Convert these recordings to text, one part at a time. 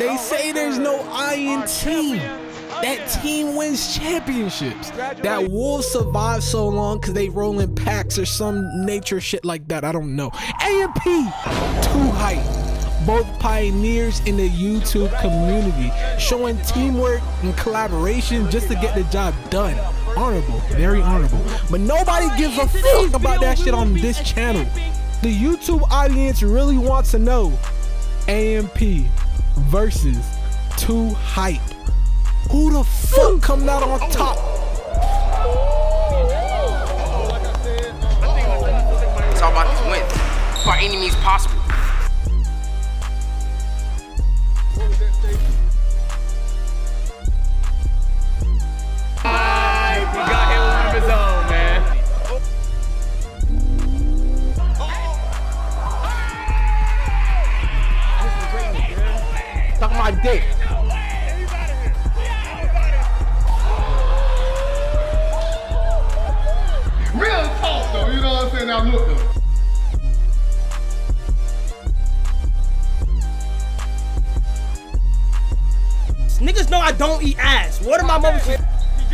They say there's no iron team. That team wins championships. That Wolves survive so long because they roll in packs or some nature shit like that. I don't know. AMP, too hype. Both pioneers in the YouTube community, showing teamwork and collaboration just to get the job done. Honorable, very honorable. But nobody gives a fuck about that shit on this channel. The YouTube audience really wants to know AMP versus Too Hype. Who the fuck coming out on top? It's all about these wins, by any means possible. He got hit with one of his own, man. Suck my dick. Real talk though, you know what I'm saying? Now look though. Niggas know I don't eat ass. What am my motherfuckers?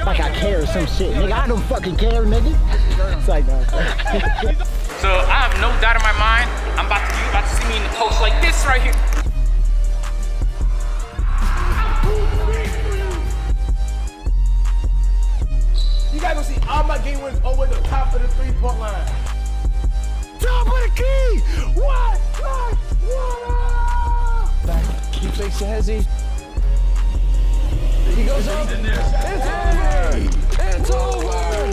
Like I care or some shit, nigga. I don't fucking care, nigga. It's like that. So I have no doubt in my mind, you about to see me in the post like this right here. You guys gonna see all my game wins over the top of the 3-point line. Top of the key! What? Keep facing Hezzy. He goes up. It's over!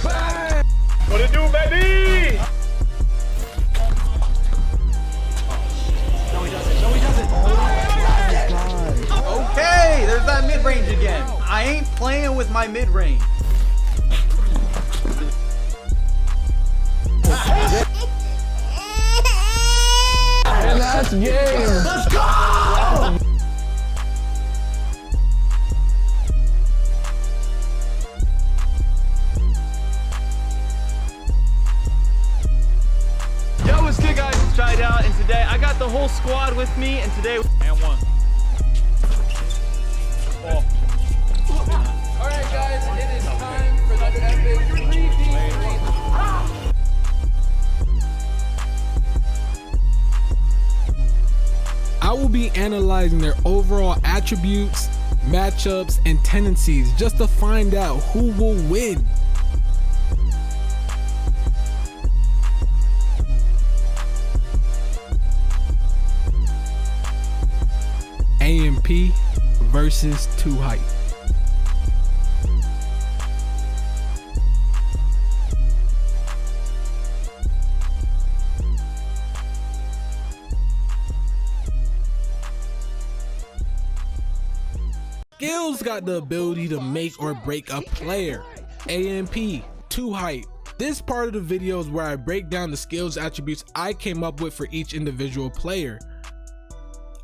Bang! What it do, baby? No, he doesn't. Okay, there's that mid-range again. I ain't playing with my mid-range. Last game. Let's go! Yo, what's good, guys? It's Tried Out, and today I got the whole squad with me, and today and one. Ball. Alright guys, it is time for the epic 3v3. I will be analyzing their overall attributes, matchups, and tendencies just to find out who will win. AMP versus Too Hype. Skills got the ability to make or break a player. AMP, Too Hype. This part of the video is where I break down the skills attributes I came up with for each individual player.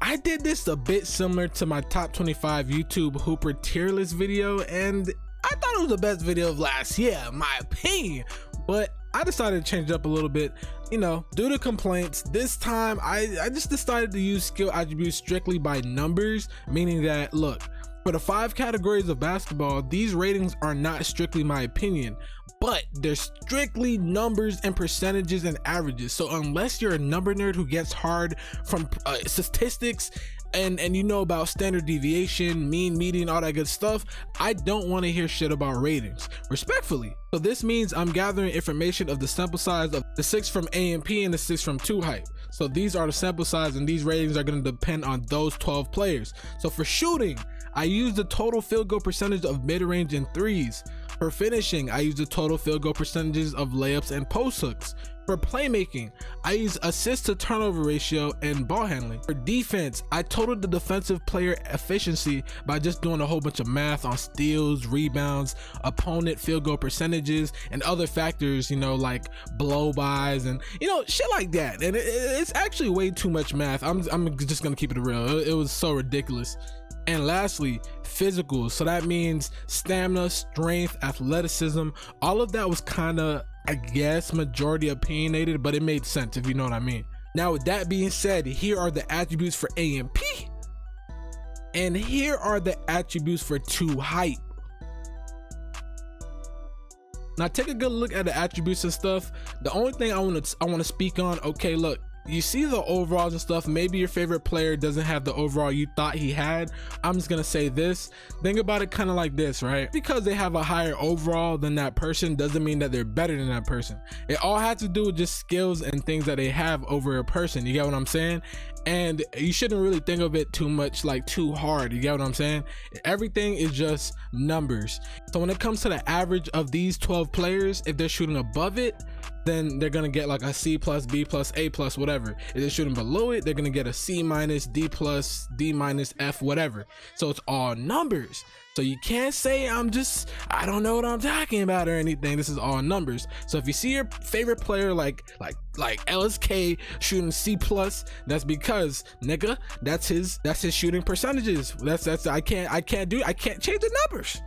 I did this a bit similar to my top 25 YouTube Hooper tier list video, and I thought it was the best video of last year, in my opinion, but I decided to change it up a little bit, you know, due to complaints. This time I just decided to use skill attributes strictly by numbers, meaning that, look, for the 5 categories of basketball, these ratings are not strictly my opinion, but they're strictly numbers and percentages and averages. So unless you're a number nerd who gets hard from statistics and you know about standard deviation, mean, median, all that good stuff, I don't want to hear shit about ratings, respectfully. So this means I'm gathering information of the sample size of the 6 from AMP and the 6 from Too Hype. So these are the sample size, and these ratings are going to depend on those 12 players. So for shooting, I use the total field goal percentage of mid-range and threes. For finishing, I use the total field goal percentages of layups and post hooks. For playmaking, I use assist to turnover ratio and ball handling. For defense, I totaled the defensive player efficiency by just doing a whole bunch of math on steals, rebounds, opponent field goal percentages, and other factors, you know, like blow-bys and, you know, shit like that. And it's actually way too much math. I'm just gonna keep it real. It was so ridiculous. And lastly, physical. So that means stamina, strength, athleticism. All of that was kind of, I guess, majority opinionated, but it made sense, if you know what I mean. Now, with that being said, here are the attributes for AMP. And here are the attributes for 2 Hype. Now take a good look at the attributes and stuff. The only thing I want to speak on, okay, look, you see the overalls and stuff. Maybe your favorite player doesn't have the overall you thought he had. I'm just gonna say this, think about it kind of like this, right? Because they have a higher overall than that person doesn't mean that they're better than that person. It all has to do with just skills and things that they have over a person. You get what I'm saying? And you shouldn't really think of it too much, like too hard. You get what I'm saying? Everything is just numbers. So when it comes to the average of these 12 players, if they're shooting above it, then they're gonna get like a C plus, B plus, A plus, whatever. If they're shooting below it, they're gonna get a C minus, D plus, D minus, F, whatever. So it's all numbers. So you can't say I don't know what I'm talking about or anything. This is all numbers. So if you see your favorite player like LSK shooting C plus, that's because, nigga, that's his shooting percentages. I can't change the numbers.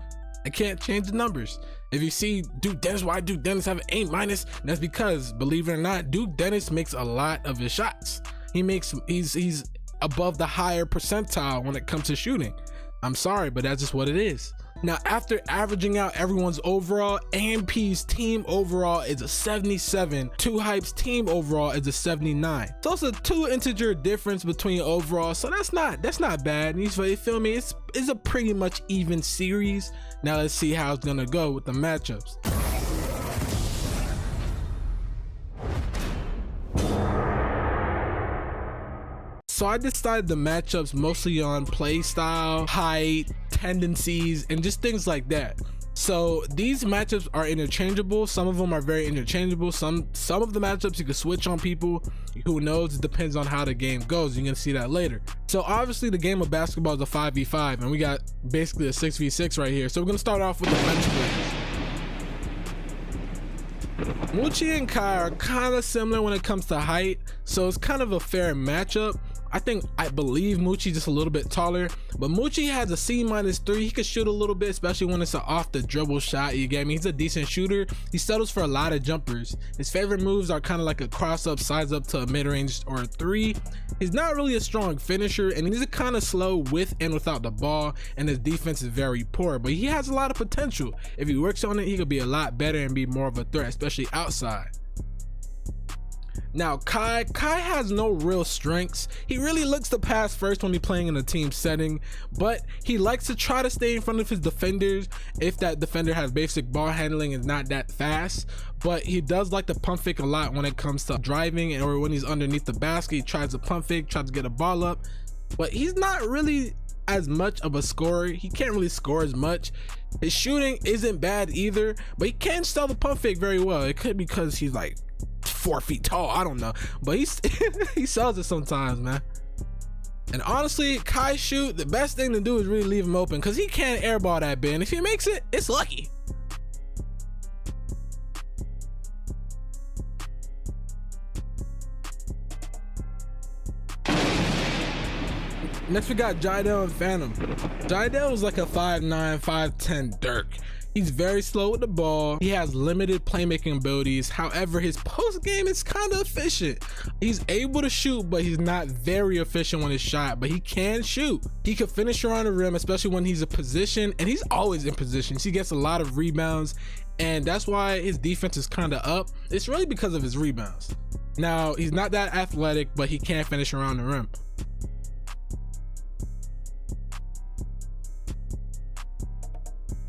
I can't change the numbers. If you see Duke Dennis, why Duke Dennis have an A minus? That's because, believe it or not, Duke Dennis makes a lot of his shots. He's above the higher percentile when it comes to shooting. I'm sorry, but that's just what it is. Now, after averaging out everyone's overall, AMP's team overall is a 77. 2 Hype's team overall is a 79. So it's a 2 integer difference between overall. So that's not bad. You feel me? It's a pretty much even series. Now let's see how it's gonna go with the matchups. So I decided the matchups mostly on play style, height, tendencies, and just things like that. So these matchups are interchangeable. Some of them are very interchangeable. Some of the matchups you can switch on people. Who knows? It depends on how the game goes. You're gonna see that later. So obviously the game of basketball is a 5v5, and we got basically a 6v6 right here. So we're gonna start off with the bench players. Moochie and Kai are kind of similar when it comes to height, so it's kind of a fair matchup. I believe Moochie just a little bit taller, but Moochie has a C minus 3. He can shoot a little bit, especially when it's an off the dribble shot. You get me? He's a decent shooter. He settles for a lot of jumpers. His favorite moves are kind of like a cross up, size up to a mid range or a 3. He's not really a strong finisher, and he's kind of slow with and without the ball, and his defense is very poor, but he has a lot of potential. If he works on it, he could be a lot better and be more of a threat, especially outside. Now Kai has no real strengths. He really looks to pass first when he's playing in a team setting, but he likes to try to stay in front of his defenders if that defender has basic ball handling and is not that fast. But he does like to pump fake a lot when it comes to driving, or when he's underneath the basket, he tries to pump fake, tries to get a ball up, but he's not really as much of a scorer. He can't really score as much. His shooting isn't bad either, but he can sell the pump fake very well. It could be because he's like 4 feet tall, I don't know, but he sells it sometimes, man. And honestly, Kai shoot, the best thing to do is really leave him open, because he can't airball that big, and if he makes it, it's lucky. Next we got Jidel and Phantom. Jidel is like a 5'9", 5'10" Dirk. He's very slow with the ball. He has limited playmaking abilities. However, his post game is kind of efficient. He's able to shoot, but he's not very efficient when it's shot, but he can shoot. He can finish around the rim, especially when he's in position, and he's always in position. He gets a lot of rebounds, and that's why his defense is kind of up. It's really because of his rebounds. Now, he's not that athletic, but he can finish around the rim.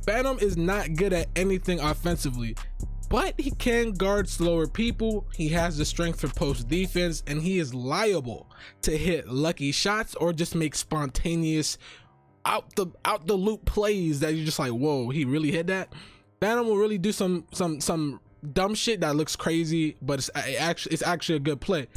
Phantom is not good at anything offensively, but he can guard slower people. He has the strength for post defense, and he is liable to hit lucky shots or just make spontaneous out the loop plays that you're just like, whoa, he really hit that. Phantom will really do some dumb shit that looks crazy, but it's actually a good play.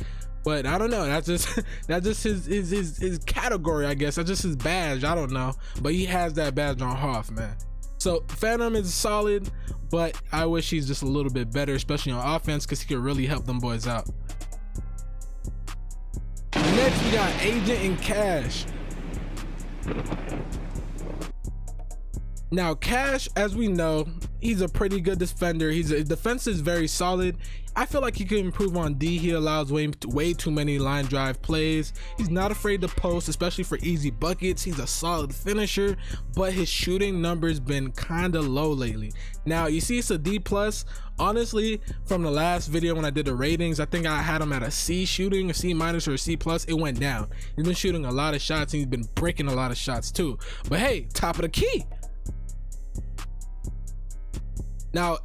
But I don't know, that's just his category, I guess. That's just his badge, I don't know, but he has that badge on Hoff, man. So Phantom is solid, but I wish he's just a little bit better, especially on offense, because he could really help them boys out. Next we got Agent and Cash. Now Cash, as we know, he's a pretty good defender. His defense is very solid. I feel like he could improve on D. He allows way too many line drive plays. He's not afraid to post, especially for easy buckets. He's a solid finisher, but his shooting numbers been kind of low lately. Now you see it's a D+. Honestly, from the last video when I did the ratings, I think I had him at a C shooting, a C- or a C+. It went down. He's been shooting a lot of shots and he's been breaking a lot of shots too. But hey, top of the key. Now,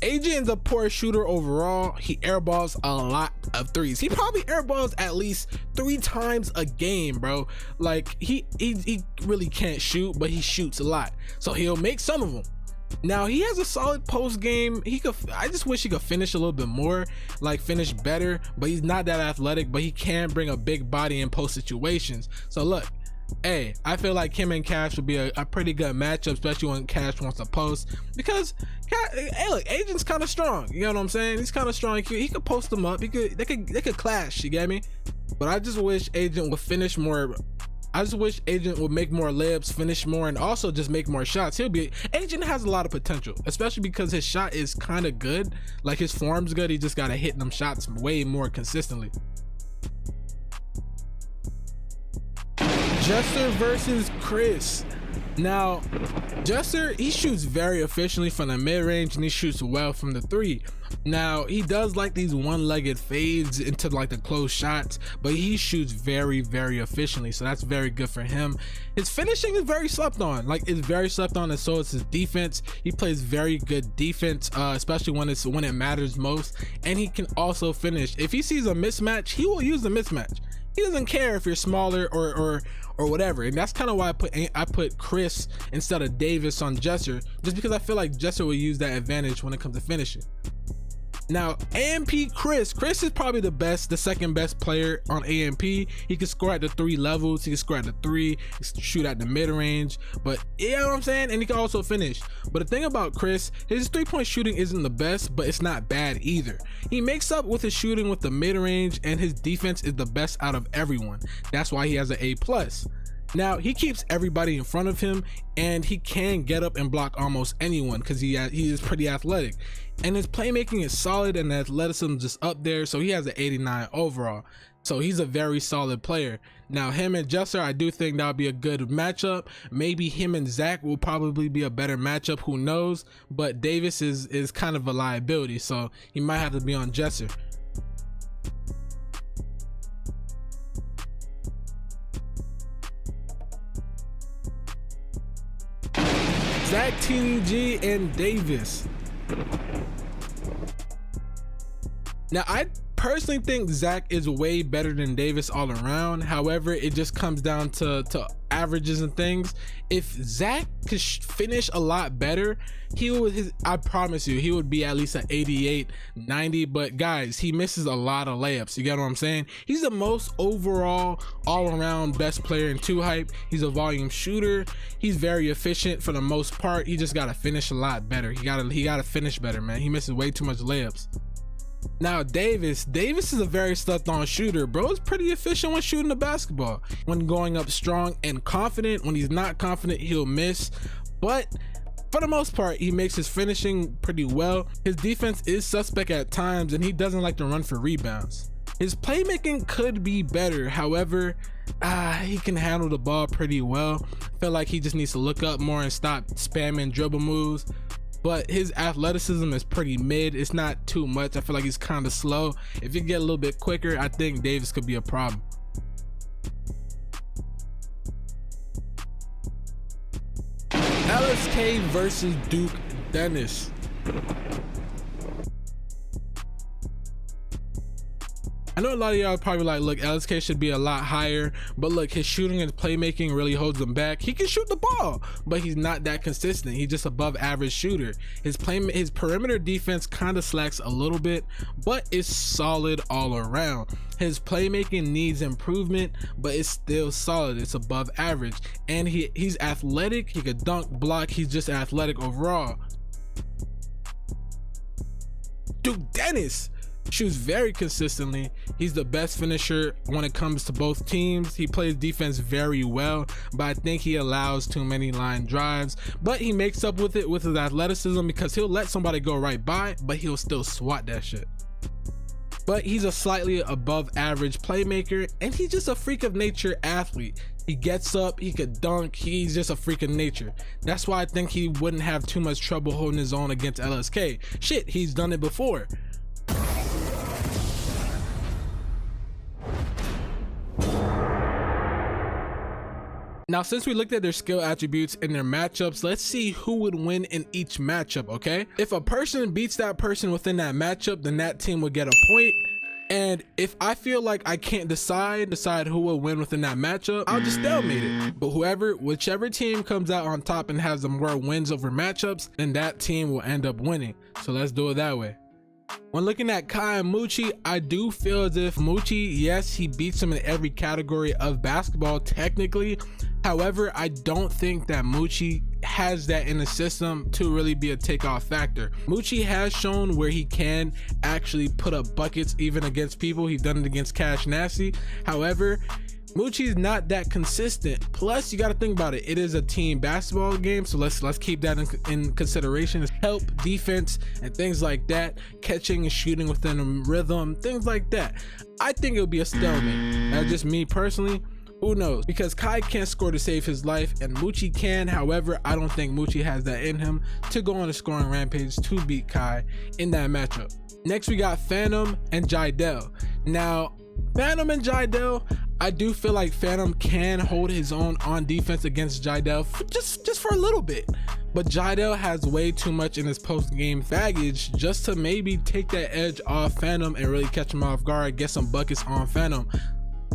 Adrian's a poor shooter overall. He airballs a lot of threes. He probably airballs at least 3 times a game, bro. Like he really can't shoot, but he shoots a lot. So he'll make some of them. Now he has a solid post game. I just wish he could finish a little bit more, like finish better, but he's not that athletic, but he can bring a big body in post situations. So look, hey, I feel like him and Cash would be a pretty good matchup, especially when Cash wants to post, because hey, look, Agent's kind of strong. You know what I'm saying? He's kind of strong. He could post them up. They could clash. You get me? But I just wish Agent would finish more. I just wish Agent would make more layups, finish more, and also just make more shots. Agent has a lot of potential, especially because his shot is kind of good. Like his form's good. He just gotta hit them shots way more consistently. Jester versus Chris. Now, Jester, he shoots very efficiently from the mid-range and he shoots well from the 3. Now, he does like these one-legged fades into like the close shots, but he shoots very, very efficiently, so that's very good for him. His finishing is very slept on. Like, it's very slept on, and so is his defense. He plays very good defense, especially when it matters most, and he can also finish. If he sees a mismatch, he will use the mismatch. He doesn't care if you're smaller or whatever, and that's kind of why I put Chris instead of Davis on Jester, just because I feel like Jester will use that advantage when it comes to finishing. Now, AMP Chris is probably the second best player on AMP. He can score at the 3 levels. He can score at the 3, he can shoot at the mid range, but you know what I'm saying? And he can also finish. But the thing about Chris, his 3-point shooting isn't the best, but it's not bad either. He makes up with his shooting with the mid range, and his defense is the best out of everyone. That's why he has an A+. Now, he keeps everybody in front of him, and he can get up and block almost anyone because he is pretty athletic, and his playmaking is solid and athleticism just up there, so he has an 89 overall. So he's a very solid player. Now, him and Jester, I do think that would be a good matchup. Maybe him and Zach will probably be a better matchup, who knows, but Davis is kind of a liability, so he might have to be on Jester. Zach, TDG, and Davis. Now, I personally think Zach is way better than Davis all around. However, it just comes down to averages and things. If Zach could finish a lot better, I promise you, he would be at least an 88, 90. But guys, he misses a lot of layups. You get what I'm saying? He's the most overall, all-around best player in 2Hype. He's a volume shooter. He's very efficient for the most part. He just gotta finish a lot better. He gotta finish better, man. He misses way too much layups. Now, Davis is a very slept-on shooter. Bro is pretty efficient when shooting the basketball, when going up strong and confident. When he's not confident, he'll miss, but for the most part, he makes his finishing pretty well. His defense is suspect at times, and he doesn't like to run for rebounds. His playmaking could be better. However, he can handle the ball pretty well. I feel like he just needs to look up more and stop spamming dribble moves. But his athleticism is pretty mid. It's not too much. I feel like he's kind of slow. If you get a little bit quicker, I think Davis could be a problem. LSK versus Duke Dennis. I know a lot of y'all probably like, look, LSK should be a lot higher, but look, his shooting and playmaking really holds him back. He can shoot the ball, but he's not that consistent. He's just above average shooter. His perimeter defense kind of slacks a little bit, but it's solid all around. His playmaking needs improvement, but it's still solid. It's above average, and he's athletic. He could dunk, block. He's just athletic overall. Duke Dennis. shoots very consistently. He's the best finisher when it comes to both teams. He plays defense very well, but I think he allows too many line drives, but he makes up with it with his athleticism, because he'll let somebody go right by, but he'll still swat that shit. But he's a slightly above average playmaker, and he's just a freak of nature athlete. He gets up, he could dunk, he's just a freak of nature. That's why I think he wouldn't have too much trouble holding his own against LSK. Shit, he's done it before. Now, since we looked at their skill attributes and their matchups, let's see who would win in each matchup, okay? If a person beats that person within that matchup, then that team would get a point. And if I feel like I can't decide who will win within that matchup, I'll just stalemate it. But whichever team comes out on top and has the more wins over matchups, then that team will end up winning. So let's do it that way. When looking at Kai and Moochie, I do feel as if Moochie, yes, he beats him in every category of basketball technically. However, I don't think that Moochie has that in the system to really be a takeoff factor. Moochie has shown where he can actually put up buckets even against people. He's done it against Cash Nasty. However, Moochie's not that consistent. Plus, you got to think about it. It is a team basketball game, so let's keep that in consideration. It's help, defense, and things like that. Catching and shooting within a rhythm, things like that. I think it'll be a stalemate. That's just me personally. Who knows? Because Kai can't score to save his life, and Moochie can. However, I don't think Moochie has that in him to go on a scoring rampage to beat Kai in that matchup. Next, we got Phantom and Jidel. Now, Phantom and Jidel, I do feel like Phantom can hold his own on defense against Jidel just for a little bit. But Jidel has way too much in his post-game baggage just to maybe take that edge off Phantom and really catch him off guard, get some buckets on Phantom.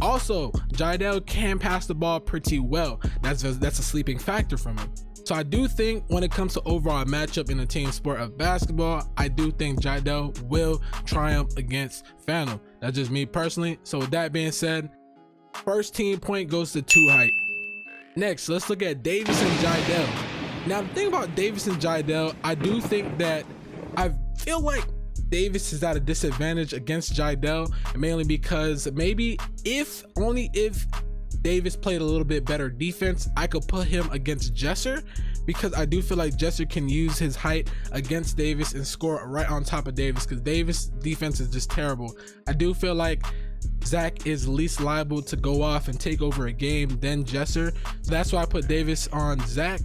Also, Jidel can pass the ball pretty well. That's a sleeping factor from him. So I do think when it comes to overall matchup in a team sport of basketball, I do think Jidel will triumph against Phantom. That's just me personally. So with that being said, first team point goes to 2 height. Next, let's look at Davis and Jidel. Now, the thing about Davis and Jidel, I do think that I feel like Davis is at a disadvantage against Jidel, mainly because only if Davis played a little bit better defense, I could put him against Jesser, because I do feel like Jesser can use his height against Davis and score right on top of Davis, because Davis' defense is just terrible. I do feel like Zach is least liable to go off and take over a game than Jesser, so that's why I put Davis on Zach.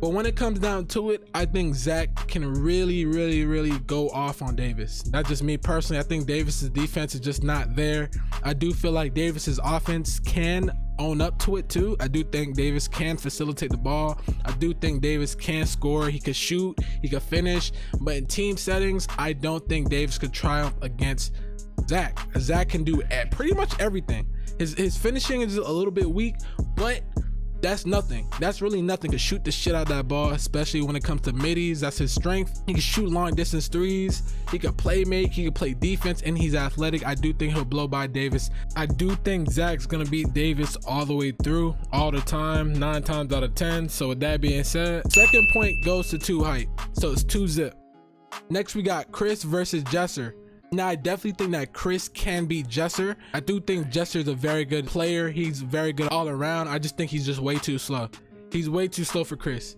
But when it comes down to it, I think Zach can really go off on Davis. That's just me personally. I think Davis's defense is just not there. I do feel like Davis's offense can own up to it too. I do think Davis can facilitate the ball. I do think Davis can score. He could shoot, he could finish, but in team settings, I don't think Davis could triumph against Zach. Zach can do pretty much everything. His finishing is a little bit weak, but that's nothing. That's really nothing. To shoot the shit out of that ball, especially when it comes to middies. That's his strength. He can shoot long distance threes. He can play make. He can play defense, and he's athletic. I do think he'll blow by Davis. I do think Zach's gonna beat Davis all the way through, all the time, 9 times out of 10. So with that being said, second point goes to 2 height. So it's 2 zip. Next, we got Chris versus Jesser. Now, I definitely think that Chris can beat Jesser. I do think Jesser's a very good player. He's very good all around. I just think he's just way too slow. He's way too slow for Chris.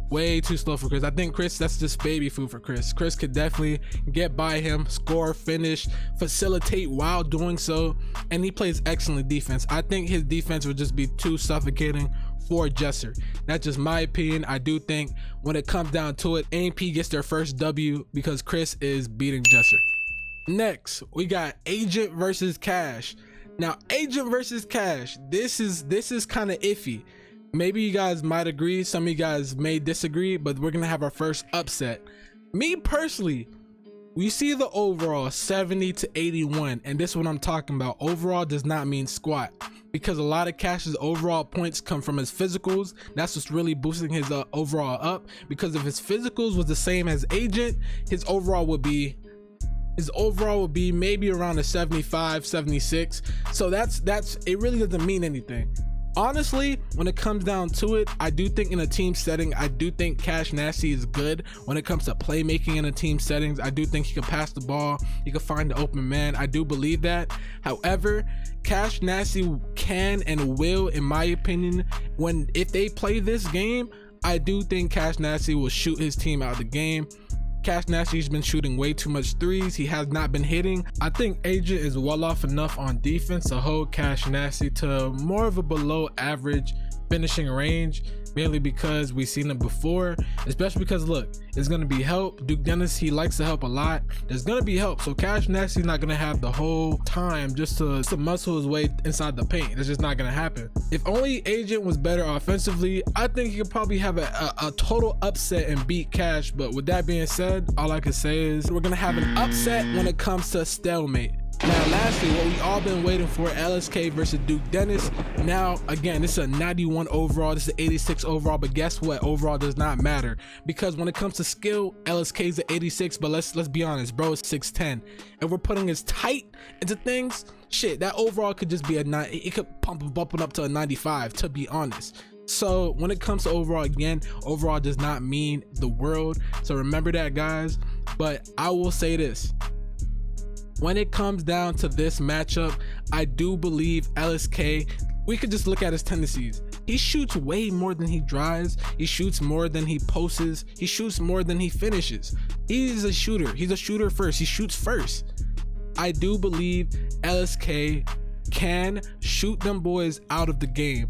Way too slow for Chris. I think Chris, that's just baby food for Chris. Chris could definitely get by him, score, finish, facilitate while doing so, and he plays excellent defense. I think his defense would just be too suffocating for Jesser. That's just my opinion. I do think when it comes down to it, AMP gets their first W because Chris is beating Jesser. Next, we got Agent versus Cash. Now, Agent versus Cash, this is kind of iffy. Maybe you guys might agree, some of you guys may disagree, but we're gonna have our first upset. Me personally, we see the overall 70 to 81, and this is what I'm talking about. Overall does not mean squat, because a lot of Cash's overall points come from his physicals. That's what's really boosting his overall up, because if his physicals was the same as Agent, his overall would be maybe around a 75, 76. So that's it really doesn't mean anything. Honestly, when it comes down to it, I do think in a team setting, I do think Cash Nasty is good when it comes to playmaking in a team settings. I do think he can pass the ball, he can find the open man. I do believe that. However, Cash Nasty can and will, in my opinion, if they play this game, I do think Cash Nasty will shoot his team out of the game. Cash Nasty's been shooting way too much threes. He has not been hitting. I think Agent is well off enough on defense to hold Cash Nasty to more of a below average finishing range, mainly because we've seen it before, especially because look, it's going to be help. Duke Dennis, he likes to help a lot. There's going to be help, so Cash Nasty's not going to have the whole time just to muscle his way inside the paint. It's just not going to happen. If only Agent was better offensively, I think he could probably have a total upset and beat Cash. But with that being said, all I can say is we're going to have an upset when it comes to Stalemate. Now lastly, what we all been waiting for, LSK versus Duke Dennis. Now again, this is a 91 overall, this is an 86 overall, but guess what, overall does not matter, because when it comes to skill, LSK is an 86, but let's be honest, bro, it's 6'10", and we're putting his tight into things, shit, that overall could just be a 9, it could bump it up to a 95, to be honest. So when it comes to overall, again, overall does not mean the world, so remember that, guys. But I will say this, when it comes down to this matchup, I do believe LSK, we could just look at his tendencies. He shoots way more than he drives. He shoots more than he posts. He shoots more than he finishes. He's a shooter. He's a shooter first. He shoots first. I do believe LSK can shoot them boys out of the game.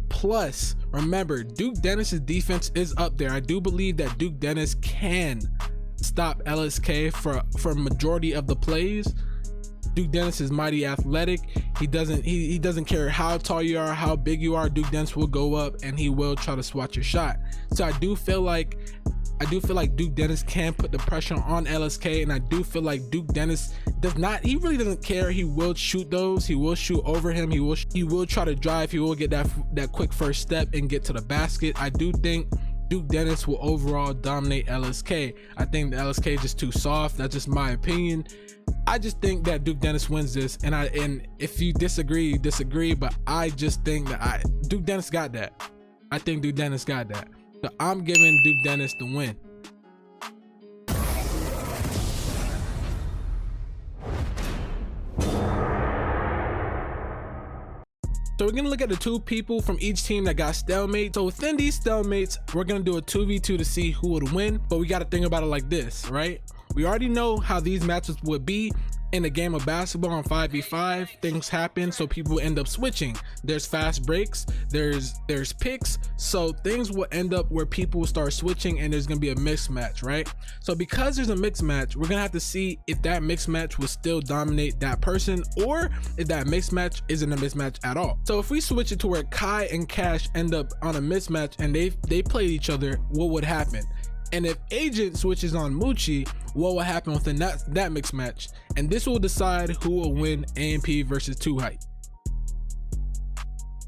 Plus, remember, Duke Dennis's defense is up there. I do believe that Duke Dennis can stop LSK for a majority of the plays. Duke Dennis is mighty athletic. He doesn't care how tall you are, how big you are. Duke Dennis will go up and he will try to swat your shot. So I do feel like Duke Dennis can put the pressure on LSK, and I do feel like Duke Dennis he really doesn't care. He will shoot those, he will shoot over him, he will try to drive, he will get that quick first step and get to the basket. I do think Duke Dennis will overall dominate LSK. I think the LSK is just too soft. That's just my opinion. I just think that Duke Dennis wins this, and if you disagree, you disagree, but I just think that Duke Dennis got that. I think Duke Dennis got that. So I'm giving Duke Dennis the win. So we're gonna look at the two people from each team that got stalemate. So within these stalemates, we're gonna do a 2v2 to see who would win, but we gotta think about it like this, right? We already know how these matches would be. In a game of basketball on 5v5, things happen, so people end up switching. There's fast breaks, there's picks, so things will end up where people will start switching and there's gonna be a mixed match, right? So because there's a mixed match, we're gonna have to see if that mixed match will still dominate that person, or if that mixed match isn't a mismatch at all. So if we switch it to where Kai and Cash end up on a mismatch and they played each other, what would happen? And if Agent switches on Moochie, what will happen within that mixed match? And this will decide who will win AMP versus 2 Hype.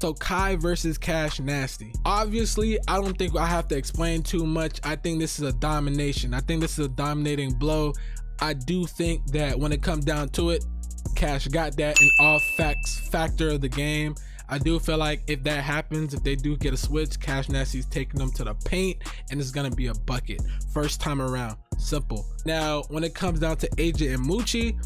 So Kai versus Cash Nasty. Obviously, I don't think I have to explain too much. I think this is a domination. I think this is a dominating blow. I do think that when it comes down to it, Cash got that in all factor of the game. I do feel like if that happens, if they do get a switch, Cash Nasty's taking them to the paint and it's gonna be a bucket. First time around, simple. Now, when it comes down to Agent and Moochie,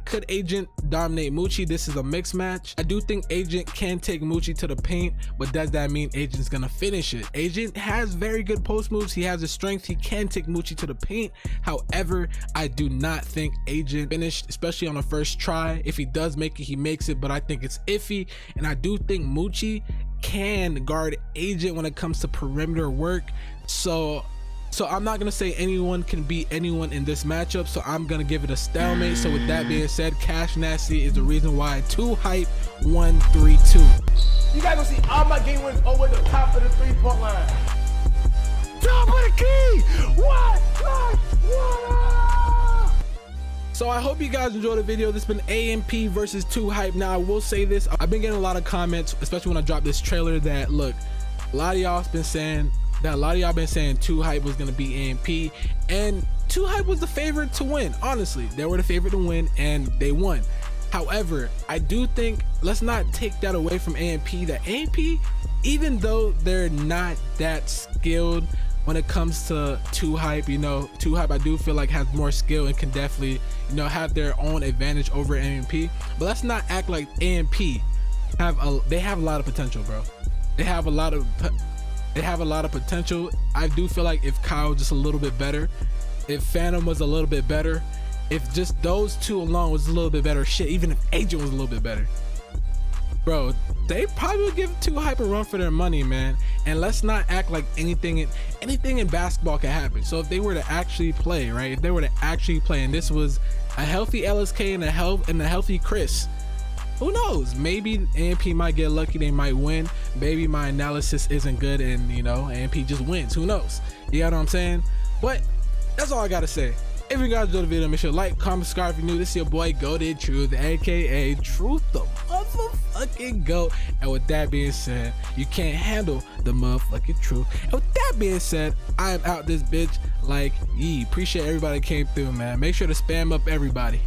could Agent dominate Moochie? This is a mixed match. I do think Agent can take Moochie to the paint, but does that mean Agent's gonna finish it? Agent has very good post moves. He has the strength. He can take Moochie to the paint. However, I do not think Agent finished, especially on the first try. If he does make it, he makes it, but I think it's iffy. And I do think Moochie can guard Agent when it comes to perimeter work. So I'm not gonna say anyone can beat anyone in this matchup, so I'm gonna give it a stalemate. So with that being said, Cash Nasty is the reason why 2 Hype 1-3-2. You guys gonna see all my game wins over the top of the 3-point line. Top of the key! What? So I hope you guys enjoyed the video. This has been AMP versus 2 Hype. Now I will say this, I've been getting a lot of comments, especially when I dropped this trailer, that look, a lot of y'all been saying 2 Hype was gonna be AMP, and 2 Hype was the favorite to win. Honestly, they were the favorite to win and they won. However, I do think, let's not take that away from AMP, that AMP, even though they're not that skilled when it comes to 2Hype, you know, 2Hype I do feel like has more skill and can definitely, you know, have their own advantage over AMP. But let's not act like AMP they have a lot of potential, bro. They have a lot of potential. I do feel like if Kyle was just a little bit better, if Phantom was a little bit better, if just those two alone was a little bit better, shit, even if Agent was a little bit better, bro, they probably would give 2Hype a run for their money, man. And let's not act like anything in basketball can happen. So if they were to actually play, right? If they were to actually play, and this was a healthy LSK and a healthy Chris, who knows? Maybe AMP might get lucky, they might win. Maybe my analysis isn't good and, you know, AMP just wins. Who knows? You know what I'm saying? But that's all I gotta say. If you guys enjoyed the video, make sure to like, comment, subscribe if you're new. This is your boy GoatedTruth, aka Truth the motherfucking GOAT. And with that being said, you can't handle the motherfucking truth. And with that being said, I am out this bitch like ye. Appreciate everybody that came through, man. Make sure to spam up everybody.